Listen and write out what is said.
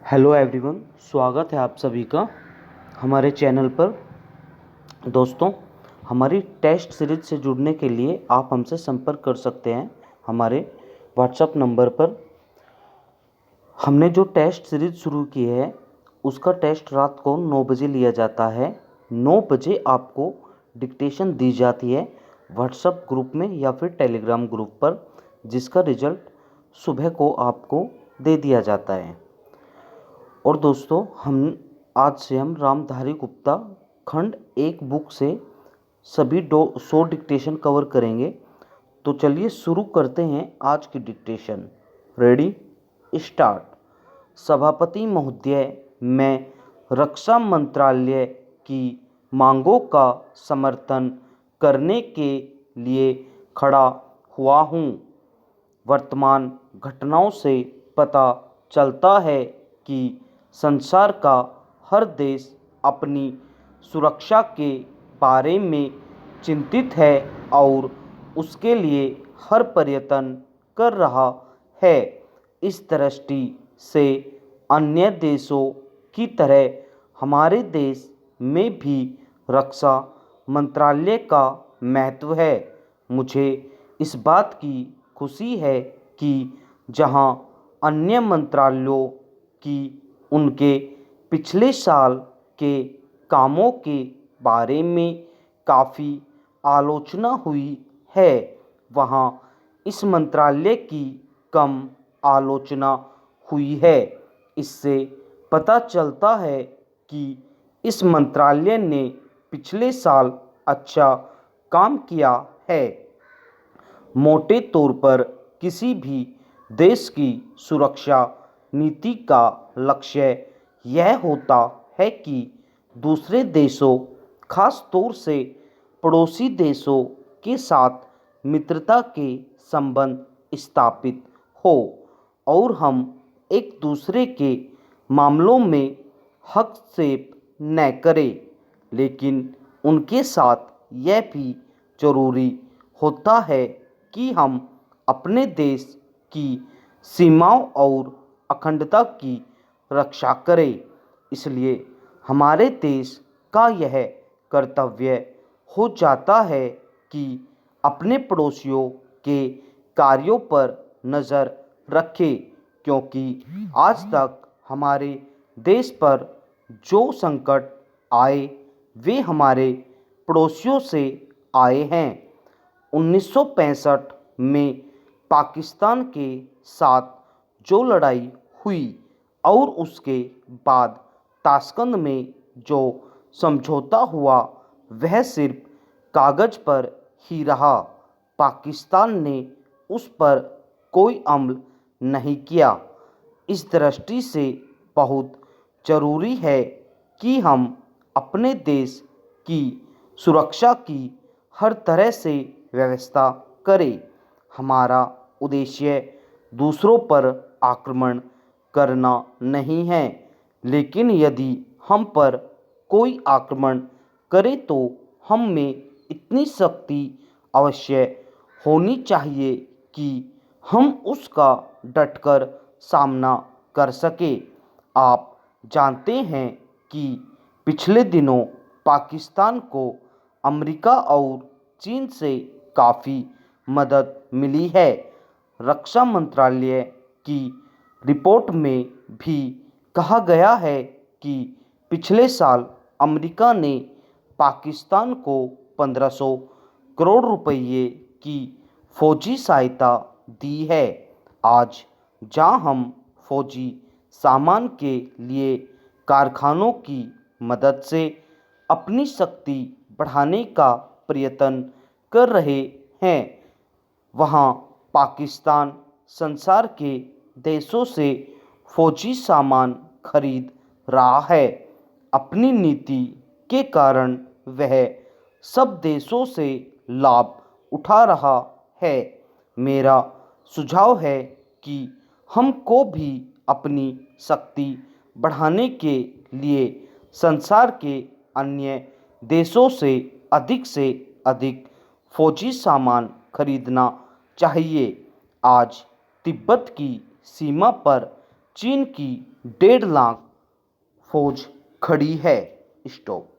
Hello everyone, स्वागत है आप सभी का हमारे चैनल पर। दोस्तों, हमारी टेस्ट सीरीज से जुड़ने के लिए आप हमसे संपर्क कर सकते हैं हमारे व्हाट्सएप नंबर पर। हमने जो टेस्ट सीरीज शुरू की है उसका टेस्ट रात को 9 बजे लिया जाता है। 9 बजे आपको डिक्टेशन दी जाती है व्हाट्सएप ग्रुप में या फिर टेलीग्राम ग्रुप पर, जिसका रिजल्ट सुबह को आपको दे दिया जाता है। और दोस्तों, आज से हम रामधारी गुप्ता खंड 1 बुक से सभी 100 डिक्टेशन कवर करेंगे। तो चलिए शुरू करते हैं आज की डिक्टेशन। Ready, start. सभापति महोदय, मैं रक्षा मंत्रालय की मांगों का समर्थन करने के लिए खड़ा हुआ हूँ। वर्तमान घटनाओं से पता चलता है कि संसार का हर देश अपनी सुरक्षा के बारे में चिंतित है और उसके लिए हर प्रयत्न कर रहा है। इस दृष्टि से अन्य देशों की तरह हमारे देश में भी रक्षा मंत्रालय का महत्व है। मुझे इस बात की खुशी है कि जहां अन्य मंत्रालयों की उनके पिछले साल के कामों के बारे में काफ़ी आलोचना हुई है, वहां इस मंत्रालय की कम आलोचना हुई है। इससे पता चलता है कि इस मंत्रालय ने पिछले साल अच्छा काम किया है। मोटे तौर पर किसी भी देश की सुरक्षा नीति का लक्ष्य यह होता है कि दूसरे देशों, खास तौर से पड़ोसी देशों के साथ मित्रता के संबंध स्थापित हो और हम एक दूसरे के मामलों में हस्तक्षेप न करें। लेकिन उनके साथ यह भी जरूरी होता है कि हम अपने देश की सीमाओं और अखंडता की रक्षा करें। इसलिए हमारे देश का यह कर्तव्य हो जाता है कि अपने पड़ोसियों के कार्यों पर नज़र रखें, क्योंकि आज तक हमारे देश पर जो संकट आए वे हमारे पड़ोसियों से आए हैं। 1965 में पाकिस्तान के साथ जो लड़ाई हुई और उसके बाद ताशकंद में जो समझौता हुआ वह सिर्फ कागज़ पर ही रहा। पाकिस्तान ने उस पर कोई अमल नहीं किया। इस दृष्टि से बहुत ज़रूरी है कि हम अपने देश की सुरक्षा की हर तरह से व्यवस्था करें। हमारा उद्देश्य दूसरों पर आक्रमण करना नहीं है, लेकिन यदि हम पर कोई आक्रमण करे तो हम में इतनी शक्ति अवश्य होनी चाहिए कि हम उसका डटकर सामना कर सकें। आप जानते हैं कि पिछले दिनों पाकिस्तान को अमेरिका और चीन से काफ़ी मदद मिली है। रक्षा मंत्रालय की रिपोर्ट में भी कहा गया है कि पिछले साल अमेरिका ने पाकिस्तान को 1500 करोड़ रुपये की फौजी सहायता दी है। आज जहां हम फौजी सामान के लिए कारखानों की मदद से अपनी शक्ति बढ़ाने का प्रयत्न कर रहे हैं, वहां पाकिस्तान संसार के देशों से फौजी सामान खरीद रहा है। अपनी नीति के कारण वह सब देशों से लाभ उठा रहा है। मेरा सुझाव है कि हमको भी अपनी शक्ति बढ़ाने के लिए संसार के अन्य देशों से अधिक फौजी सामान खरीदना चाहिए। आज तिब्बत की सीमा पर चीन की 1.5 लाख फौज खड़ी है। स्टॉप।